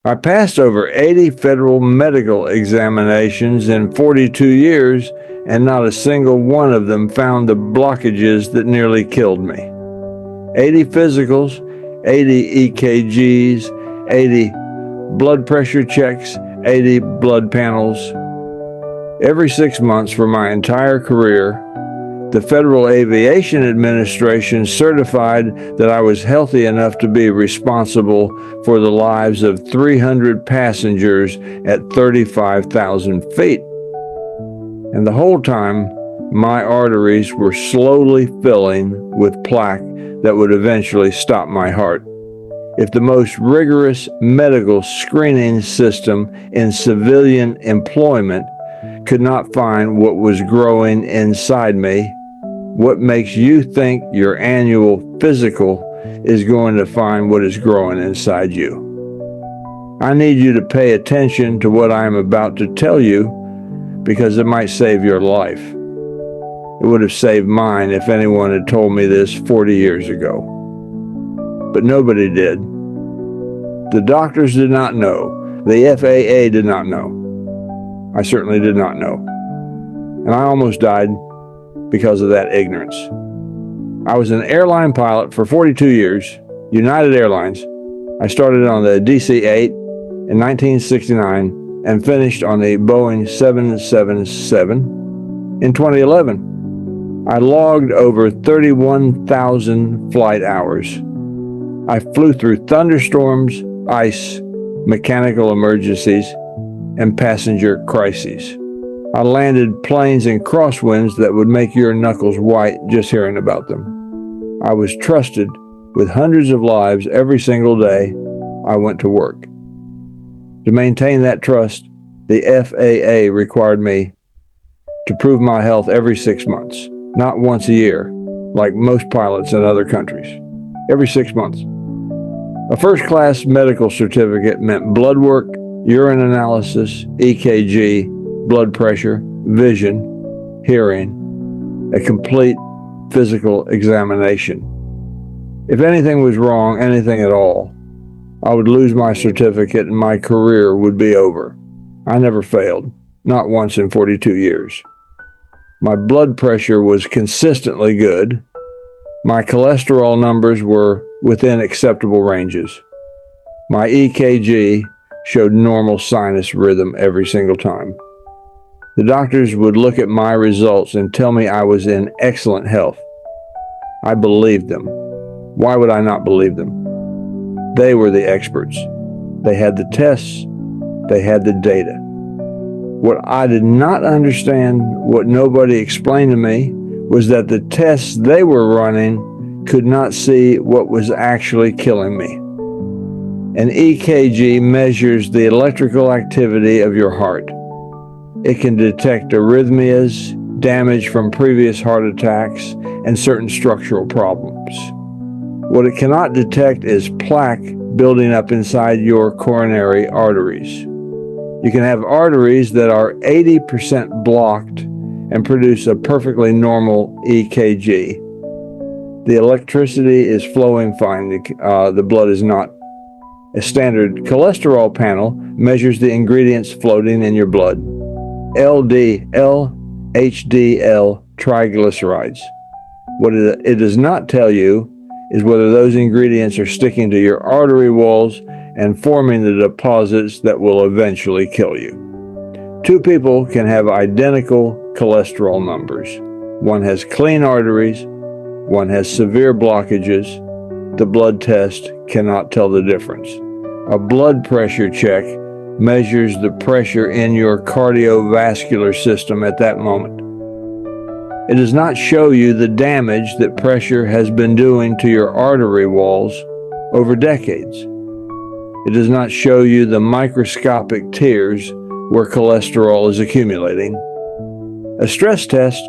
I passed over 80 federal medical examinations in 42 years, and not a single one of them found the blockages that nearly killed me. 80 physicals, 80 EKGs, 80 blood pressure checks, 80 blood panels. Every 6 months for my entire career, the Federal Aviation Administration certified that I was healthy enough to be responsible for the lives of 300 passengers at 35,000 feet. And the whole time, my arteries were slowly filling with plaque that would eventually stop my heart. If the most rigorous medical screening system in civilian employment could not find what was growing inside me, what makes you think your annual physical is going to find what is growing inside you? I need you to pay attention to what I am about to tell you, because it might save your life. It would have saved mine if anyone had told me this 40 years ago. But nobody did. The doctors did not know. The FAA did not know. I certainly did not know. And I almost died because of that ignorance. I was an airline pilot for 42 years, United Airlines. I started on the DC-8 in 1969 and finished on the Boeing 777 in 2011. I logged over 31,000 flight hours. I flew through thunderstorms, ice, mechanical emergencies, and passenger crises. I landed planes in crosswinds that would make your knuckles white just hearing about them. I was trusted with hundreds of lives every single day I went to work. To maintain that trust, the FAA required me to prove my health every 6 months, not once a year, like most pilots in other countries. Every 6 months. A first-class medical certificate meant blood work, urine analysis, EKG, blood pressure, vision, hearing, a complete physical examination. If anything was wrong, anything at all, I would lose my certificate and my career would be over. I never failed, not once in 42 years. My blood pressure was consistently good. My cholesterol numbers were within acceptable ranges. My EKG showed normal sinus rhythm every single time. The doctors would look at my results and tell me I was in excellent health. I believed them. Why would I not believe them? They were the experts. They had the tests. They had the data. What I did not understand, what nobody explained to me, was that the tests they were running could not see what was actually killing me. An EKG measures the electrical activity of your heart. It can detect arrhythmias, damage from previous heart attacks, and certain structural problems. What it cannot detect is plaque building up inside your coronary arteries. You can have arteries that are 80% blocked and produce a perfectly normal EKG. The electricity is flowing fine. The blood is not. A standard cholesterol panel measures the ingredients floating in your blood. LDL, HDL triglycerides. What it does not tell you is whether those ingredients are sticking to your artery walls and forming the deposits that will eventually kill you. Two people can have identical cholesterol numbers. One has clean arteries, one has severe blockages. The blood test cannot tell the difference. A blood pressure check measures the pressure in your cardiovascular system at that moment. It does not show you the damage that pressure has been doing to your artery walls over decades. It does not show you the microscopic tears where cholesterol is accumulating. A stress test,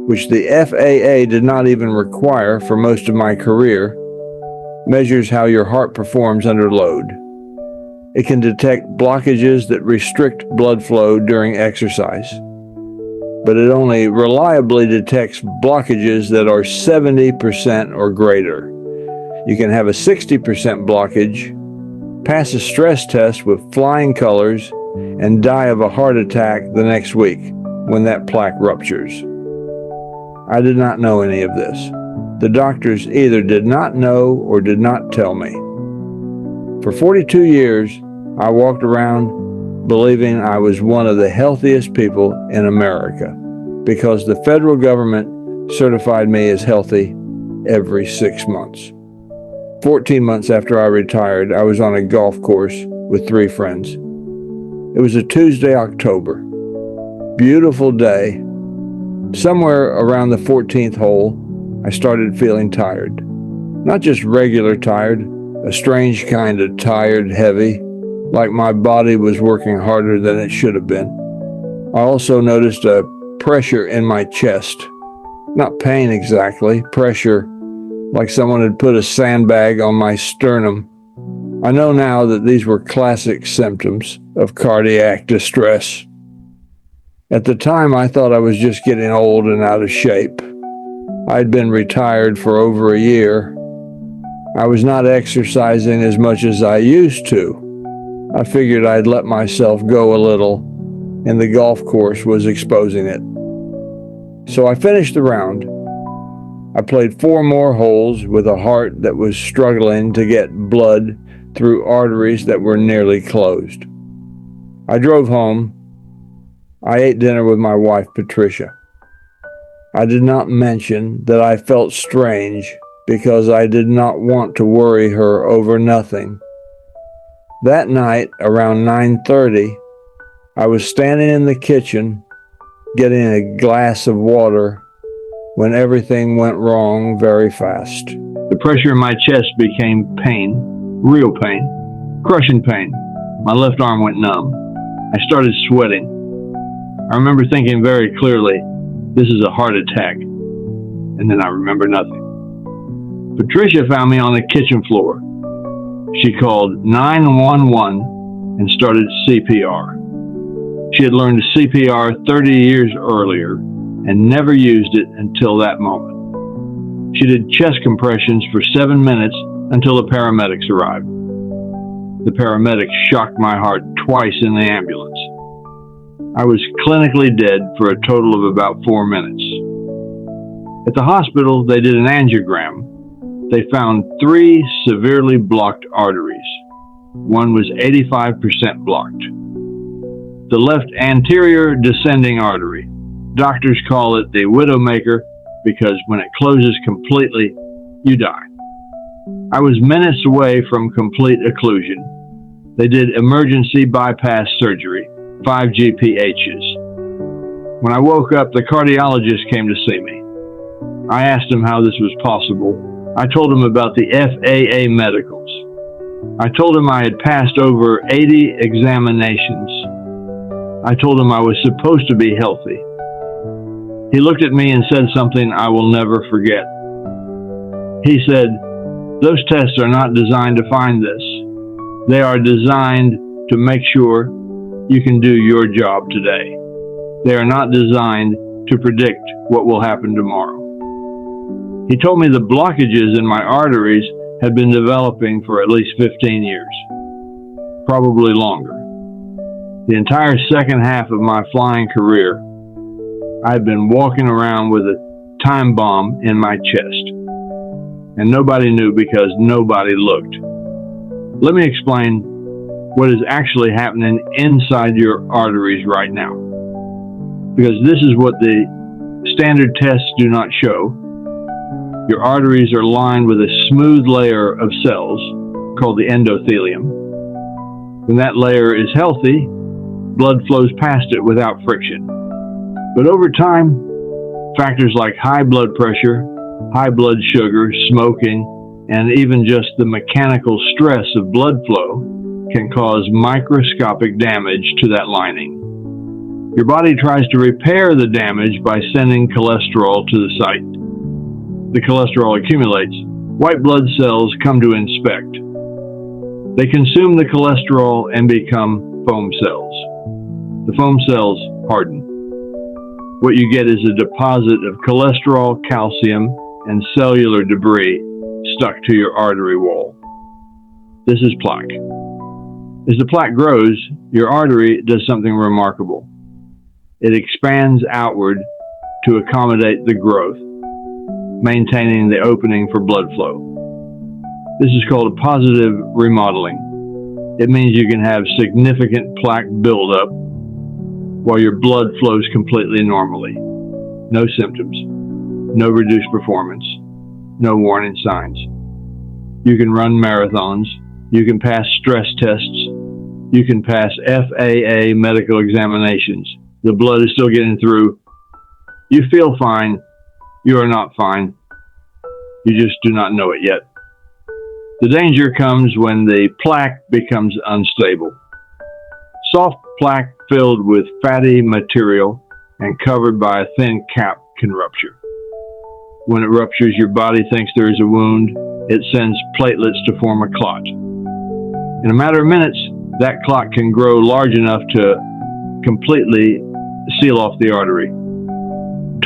which the FAA did not even require for most of my career, measures how your heart performs under load. It can detect blockages that restrict blood flow during exercise, but it only reliably detects blockages that are 70% or greater. You can have a 60% blockage pass a stress test with flying colors, and die of a heart attack the next week when that plaque ruptures. I did not know any of this. The doctors either did not know or did not tell me. For 42 years, I walked around believing I was one of the healthiest people in America because the federal government certified me as healthy every 6 months. 14 months after I retired, I was on a golf course with 3 friends. It was a Tuesday, October. Beautiful day. Somewhere around the 14th hole, I started feeling tired. Not just regular tired, a strange kind of tired, heavy, like my body was working harder than it should have been. I also noticed a pressure in my chest. Not pain exactly, pressure, like someone had put a sandbag on my sternum. I know now that these were classic symptoms of cardiac distress. At the time, I thought I was just getting old and out of shape. I'd been retired for over a year. I was not exercising as much as I used to. I figured I'd let myself go a little, and the golf course was exposing it. So I finished the round. I played 4 more holes with a heart that was struggling to get blood through arteries that were nearly closed. I drove home. I ate dinner with my wife, Patricia. I did not mention that I felt strange because I did not want to worry her over nothing. That night, around 9:30, I was standing in the kitchen getting a glass of water when everything went wrong very fast. The pressure in my chest became pain, real pain, crushing pain. My left arm went numb. I started sweating. I remember thinking very clearly, this is a heart attack. And then I remember nothing. Patricia found me on the kitchen floor. She called 911 and started CPR. She had learned CPR 30 years earlier and never used it until that moment. She did chest compressions for 7 minutes until the paramedics arrived. The paramedics shocked my heart twice in the ambulance. I was clinically dead for a total of about 4 minutes. At the hospital, they did an angiogram. They found 3 severely blocked arteries. One was 85% blocked. The left anterior descending artery. Doctors call it the widowmaker because when it closes completely, you die. I was minutes away from complete occlusion. They did emergency bypass surgery, 5 GPHs. When I woke up, the cardiologist came to see me. I asked him how this was possible. I told him about the FAA medicals. I told him I had passed over 80 examinations. I told him I was supposed to be healthy. He looked at me and said something I will never forget. He said, "Those tests are not designed to find this. They are designed to make sure you can do your job today. They are not designed to predict what will happen tomorrow." He told me the blockages in my arteries had been developing for at least 15 years, probably longer. The entire second half of my flying career, I had been walking around with a time bomb in my chest, and nobody knew because nobody looked. Let me explain what is actually happening inside your arteries right now, because this is what the standard tests do not show. Your arteries are lined with a smooth layer of cells called the endothelium. When that layer is healthy, blood flows past it without friction. But over time, factors like high blood pressure, high blood sugar, smoking, and even just the mechanical stress of blood flow can cause microscopic damage to that lining. Your body tries to repair the damage by sending cholesterol to the site. The cholesterol accumulates. White blood cells come to inspect. They consume the cholesterol and become foam cells. The foam cells harden. What you get is a deposit of cholesterol, calcium, and cellular debris stuck to your artery wall. This is plaque. As the plaque grows, your artery does something remarkable. It expands outward to accommodate the growth, maintaining the opening for blood flow. This is called a positive remodeling. It means you can have significant plaque buildup while your blood flows completely normally. No symptoms, no reduced performance, no warning signs. You can run marathons, you can pass stress tests, you can pass FAA medical examinations. The blood is still getting through. You feel fine. You are not fine. You just do not know it yet. The danger comes when the plaque becomes unstable. Soft plaque filled with fatty material and covered by a thin cap can rupture. When it ruptures, your body thinks there is a wound. It sends platelets to form a clot. In a matter of minutes, that clot can grow large enough to completely seal off the artery.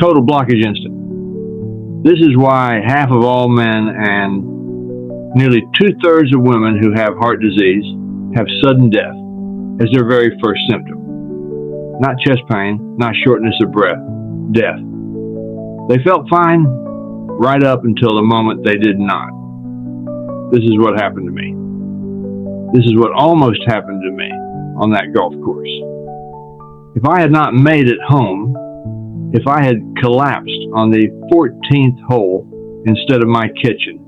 Total blockage instant. This is why half of all men and nearly 2/3 of women who have heart disease have sudden death as their very first symptom. Not chest pain, not shortness of breath, death. They felt fine right up until the moment they did not. This is what happened to me. This is what almost happened to me on that golf course. If I had not made it home, if I had collapsed on the 14th hole instead of my kitchen,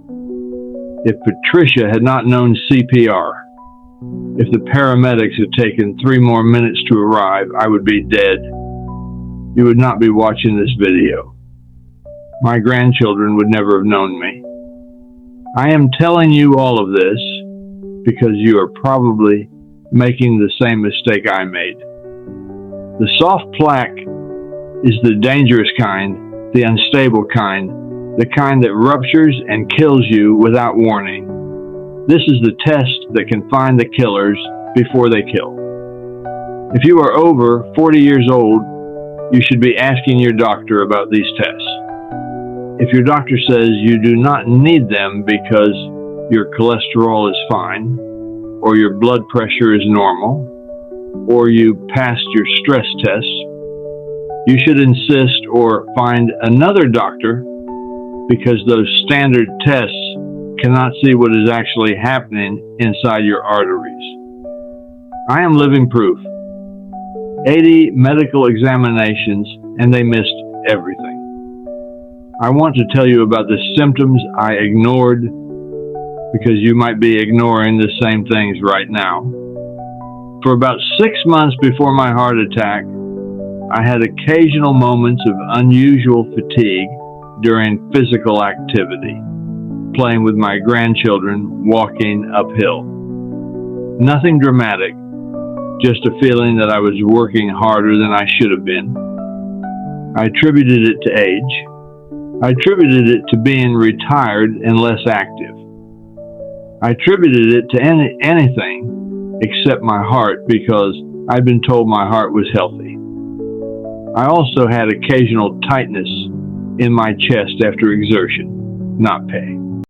if Patricia had not known CPR, if the paramedics had taken 3 more minutes to arrive, I would be dead. You would not be watching this video. My grandchildren would never have known me. I am telling you all of this because you are probably making the same mistake I made. The soft plaque is the dangerous kind, the unstable kind, the kind that ruptures and kills you without warning. This is the test that can find the killers before they kill. If you are over 40 years old, you should be asking your doctor about these tests. If your doctor says you do not need them because your cholesterol is fine, or your blood pressure is normal, or you passed your stress tests, you should insist or find another doctor because those standard tests cannot see what is actually happening inside your arteries. I am living proof. 80 medical examinations and they missed everything. I want to tell you about the symptoms I ignored because you might be ignoring the same things right now. For about 6 months before my heart attack, I had occasional moments of unusual fatigue during physical activity, playing with my grandchildren, walking uphill. Nothing dramatic, just a feeling that I was working harder than I should have been. I attributed it to age. I attributed it to being retired and less active. I attributed it to anything except my heart because I'd been told my heart was healthy. I also had occasional tightness in my chest after exertion, not pain.